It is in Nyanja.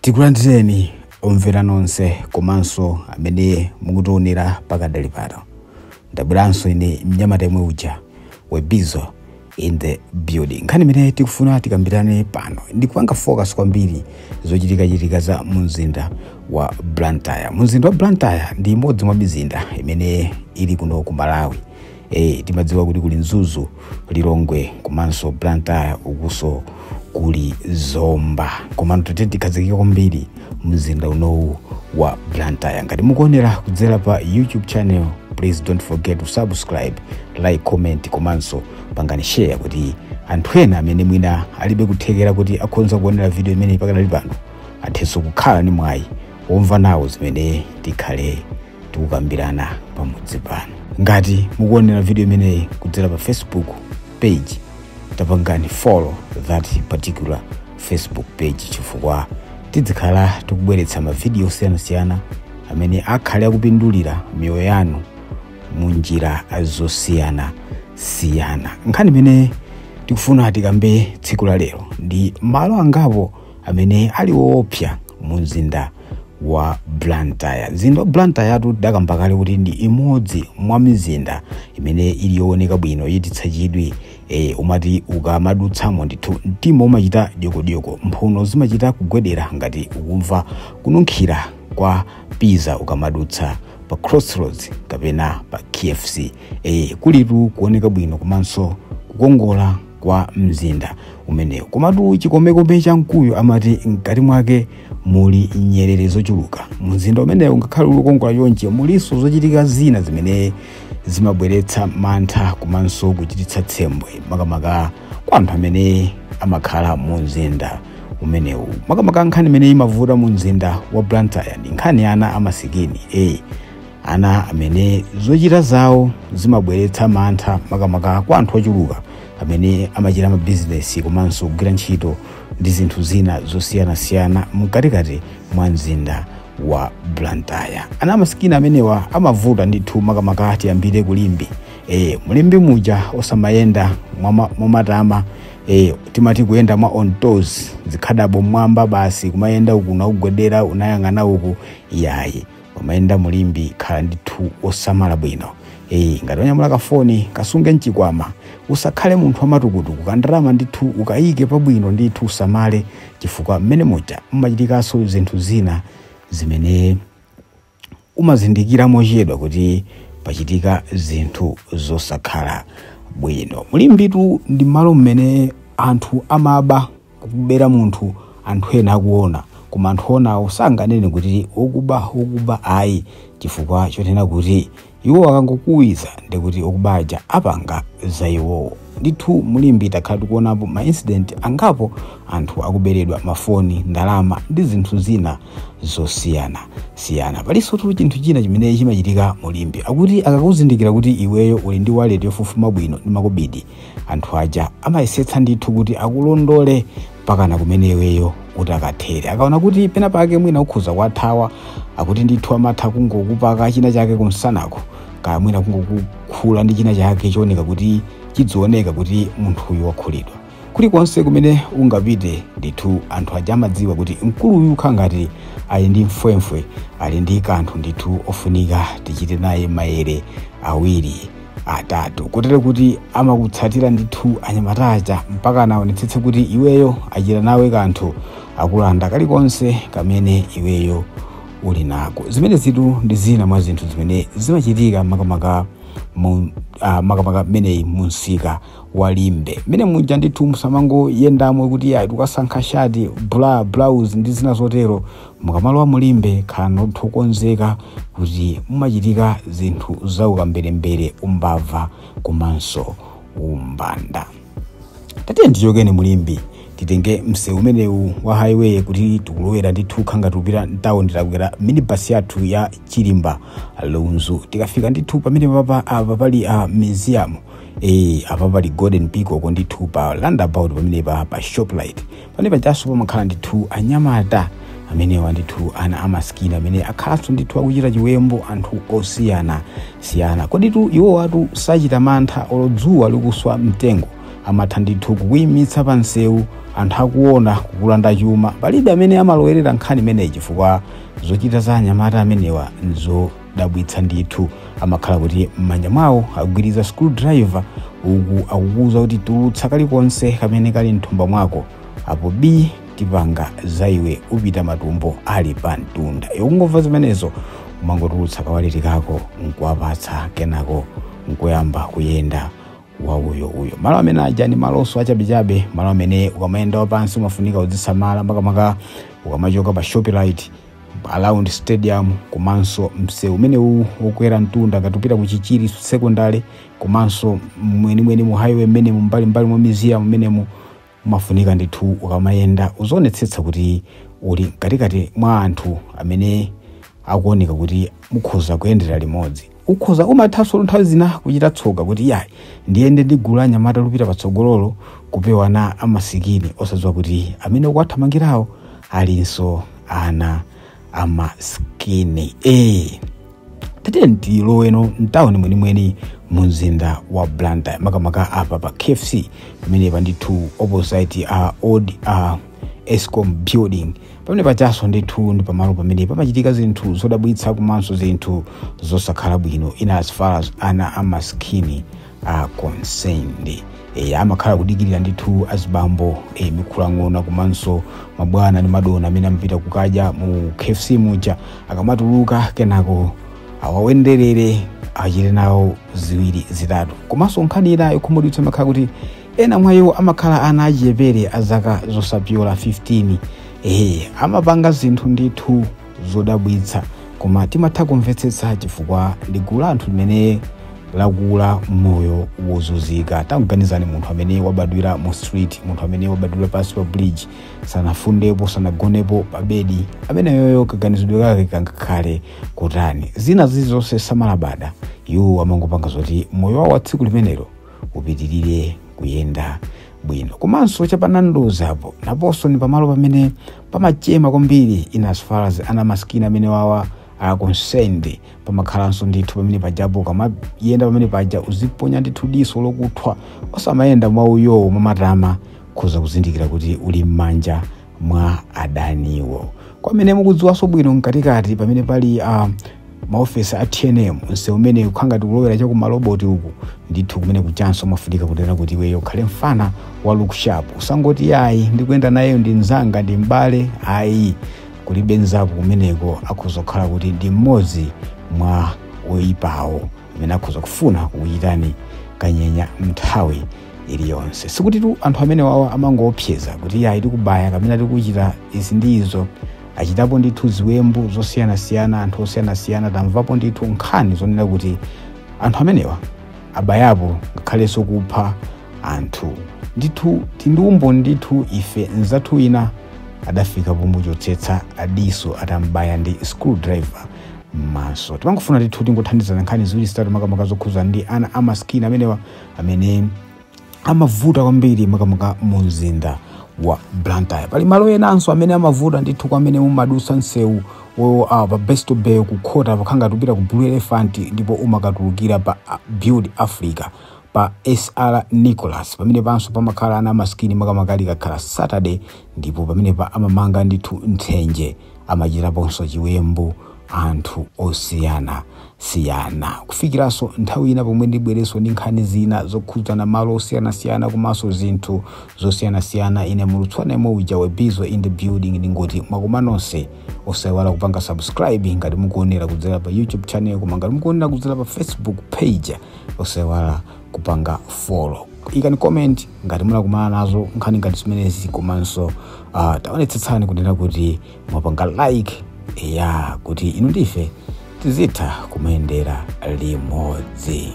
Tikulandireni omvera nonse komanso amene mukutionera pakadali pano. Ndabweranso ine mnyamata yemwe uja Webizo in the building. Nkhani imene tikufuna tikambirane pano ndikupanga focus kwambiri zochitika za mumzinda wa Blantyre. Mumzinda wa Blantyre ndi imodzi mwa mizinda imene ili kuno ku Malawi. Timadziwa kuti kuli Mzuzu, Lilongwe, komanso Blantyre ukuso kuli Zomba. Komano tikhazikike kwambiri mumzinda unowu wa Blantyre. Ngati mukuonera kudzera pa YouTube channel, please don't forget to subscribe, like, comment, komanso pangani share kuti anthu ena amene mwina alibe kuthekera kuti akhonza kuonera video imene pakadali pano athenso kukhala ni mwayi womva nawo zimene tikhale tikukambirana pamudzi pano. Ngati mukuonera video imene kudzera pa Facebook page, tapangani follow that particular Facebook page chifukwa tidzikhala tikubweretsa ma video osiyanasiyana amene akhale akupindulira miyoyo yanu munjira zosiyana. Nkhani imene tikufuna tikambe tsiku la lero ndi malo angapo amene ali woopsa mumzinda wa Blantyre. Mzinda wa Blantyre tidakamba kale kuti ndi imodzi mwa mizinda imene ili yooneka bwino yititsa chidwi. Umati ukamadutsamo ndithu mtima umachita dyoko, mphuno zimachita kugwedera ngati ukumva kununkhira kwa pizza ukamadutsa pa Crossroads kapena pa KFC. Kulitu kuoneka bwino komanso kukongola kwa mzinda umenewu. Komatu chikomeko cha mkuyu amati mkati mwake muli nyerere zochuluka. Mzinda umenewu ngakhale ukukongola chonchi muliso zochitika zina zimene zimabweretsa mantha komanso kuchititsa tsembwe makamaka kwa anthu amene amakhala mumzinda umenewu. Makamaka nkhani imene imavuta mumzinda wa Blantyre ndi nkhani ana amasikini. Ana amene zochita zawo zimabweretsa mantha makamaka kwa anthu ochuluka amene amachita mabizinesi komanso kugwira ntchito ndi zinthu zina zosiyanasiyana mkatikati mwa mzinda wa Blantyre. Ana amasikini amenewa amavuta ndithu makamaka tiyambire kulimbi. Mulimbi muja osamayenda mwamatama, timati kuyenda mwa on toes, zikhadabo mwamba basi kumayenda uku na kugwedera unayang'ana uku yayi. Umayenda mulimbi khala ndithu osamala bwino. Ngati wanyamula kafoni kasunge mchikwama, usakhale munthu wamatukutuku, kandarama ndithu ukayike pabwino ndithu usamale chifukwa mmene muja mmachitikaso zinthu zina zimene umazindikira mochedwa kuti pachitika zinthu zosakhala bwino. Mulimbitu ndi malo mmene anthu amaba kubera munthu anthu ena akuona, koma anthu onawo sanganene kuti okuba ayi chifukwa chotena kuti iwo akangokuwiza ndi kuti okubaja apanga za iwowo. Ndithu mulimbi takhala tikuonapo ma incident angapo anthu akuberedwa mafoni, ndalama ndi zinthu zina zosiyana. Palinso tu chinthu china chimene chimachitika mulimbi akuti akakuzindikira kuti iweyo uli ndi wallet yofufuma bwino ndi makobidi, anthu aja amayesetsa ndithu kuti akulondole pakana kumene iweyo utakathere. Akaona kuti pena pake mwina ukhuza kwathawa, akuti ndithu amatha kungokupaka china chake kumsanako, kaya mwina kungokukhula ndi china chake chooneka kuti chidzioneka kuti munthu uyu wakhulidwa. Kulikonse kumene ungapite ndithu anthu aja amadziwa kuti mkulu uyu khangati ali ndi mfwemfwe, ali ndi kanthu ndithu ofunika tichite naye maere awiri atatu, kotero kuti amakutsatira ndithu anyamataja mpaka anaonetsetse kuti iweyo achita nawe kanthu, akulanda kalikonse kamene iweyo uli nako. Zimene zitu ndi zina mwa zinthu zimene zimachitika makamaka meneyi munsika walimbe. Mene muja ndithu musamango yendamwe kuti tukasankha shati, blouse ndi zina zotero. Mukamalowa mulimbe khala othokonzeka kuti mumachitika zinthu za ukambelembere, umbava komanso umbanda. Tatiye ndichokeni mulimbi titenge msewu umenewu wa highway kuti tikulowera ndithu khanga tupita town titakwera minibus yathu ya Chilimba Lunzu. Tikafika ndithu pamene apa pali museum, apa pali Golden Peacock ndithu pa roundabout pamene pa Shoprite. Panepa chaso pamakhala ndithu anyamata amenewa ndithu ana amasikini amene akhalanso ndithu akuchita chiwembo anthu osiyana. Kodi tu iwo watu sachita mantha olodzuwa likuswa mtengo amatha ndithu kuyimitsa pa msewu anthu akuona kukulanda chuma. Palibe amene amalowerera nkhani imeneyi chifukwa zochita za anyamata amenewa nzodabwitsa ndithu. Amakhala kuti m'manja mwawo agwiriza screwdriver uku akukuza kuti tulutsa kalikonse kamene kali mthumba mwako apo b tipanga za iwe upita matumbo ali pa mtunda. Ukungomva zimenezo umangotulutsa kawaliri kako nkuwapatsa kenako nkuyamba kuyenda wauyo. Malo amene aja ni malonso achabechabe, malo amene ukamayenda wapansi umafunika uzisamala makamaka ukamachoka pa Shoprite around stadium komanso msewu umene ukwera mtunda katupita ku Chichiri secondary komanso mweni mu highway mmene mbali mwa museum mmene umafunika ndithu ukamayenda uzonetsetsa kuti uli katikati mwa anthu amene akuoneka kuti mukhoza kuyendera limodzi. Ukhoza umathaso nthawi zina kuchita tsoka kuti yayi ndiyende ndigula anyamata lupita patsogololo kupewana amasikini osadziwa kuti amene ukathamangirawo alinso ana amasikini. Tete ntiloweno mtawuni mwenimweni mumzinda wa Blantyre makamaka apa pa KFC pamene pandithu opposite old Escom building. Pamene pachaso ndithu ndi pamalo pamene pamachitika zinthu zodabwitsa komanso zinthu zosakhala bwino in as far as ana amasikini are concerned. Amakhala kudikirira ndithu azibambo mikula ng'ona komanso mabwana ndi madona amene amapita kukadya mu KFC muja akamatuluka kenako awawenderere achite nawo ziwiri zitatu. Komanso nkhani ina yokhumudwitsa makhala kuti ena mwayo amakhala ana achiyepere azaka zosapyola 15. Amapanga zinthu ndithu zodabwitsa koma timatha kumvetsetsa chifukwa ndi gulu anthu limene lakula moyo wozunzika. Tanganizani munthu amene wabadwira mu street, munthu amene wabadwira pasi pa bridge, sanafundepo sanagonepo pa bedi, amene yoyo kaganizidwe kake kangakhale kutani. Zina zilizonse samalabada iwo amangopanga zoti moyo wawo wa tsiku limenelo upitirire kuyenda bwino. Komanso chapanandoza apo naponso ni pamalo pamene pamachema kwambiri in as far as ana masikini amene wawa are concerned. Pamakhalanso ndithu pamene pajapo kamayenda pamene paja uziponya ndithu diso lokuthwa osamayenda mwauyo mamatama khoza kuzindikira kuti uli m'manja mwa adaniwo. Kwamene mukudziwaso bwino mkatikati pamene pali maofesi a TNM nsewu umene ukhanga tikulowera cha kumaloboti uku ndithu kumene kuchanso mafunika kutera kuti iweyo khale mfana wa look sharp. Usangoti yayi ndikuyenda naye ndi mzanga ndi mbale ayi kulibe nzako kumeneko akhozokhala kuti ndi mmodzi mwa oyipawo amene akhoza kufuna kukuchitani kanyenya nthawi iliyonse. Sikuti tu anthu amene wawa amangoopseza kuti yayi tikubaya kamene tikuchita izi ndi izo. Achitapo ndithu ziwembu zosiyanasiyana, anthu osiyanasiyana. Tamvapo ndithu nkhani zonena kuti anthu amenewa abayapo ngakhalenso kupha anthu. Ndithu tindumbo ndithu ife nzathu ina adafika pomuchotsetsa adiso atambaya ndi screwdriver m'maso. Timangofuna ndithu tingothandizana nkhani ziwiri zitatu makamaka zokhuza ndi ana amasikini amenewa amene amavuta kwambiri makamaka mu mzinda wa Blantyre. Pali malo enanso amene amavuta ndithu kwamene mumadusa nsewu pa Besto Bay kukhota pakhanga tupita ku Blue Elephant ndipo umakatulukira pa Build Africa pa SR Nicholas pamene panso pamakhala ana masikini makamakali kakhala Saturday ndipo pamene pa amamanga ndithu nthenje amachitaponso chiwembu anthu osiyana kufikiraso nthawi ina pomwe ndibwereso ndi nkhani zina zokhuzana malo osiyana komanso zinthu zosiyana. Ine mulutswana imwe uja Webizo in the building ndingoti mwakoma nonse. Osaiwala kupanga subscribe ngati mukuonera kudzera pa YouTube channel koma ngati mukuonera kudzera pa Facebook page osaiwala kupanga follow. Ikani comment ngati munakumana nazo nkhani ngati zimenezi komanso taonetsetsani kunena kuti mwapanga like kuti inu ndife tizitha kumayendera limodzi.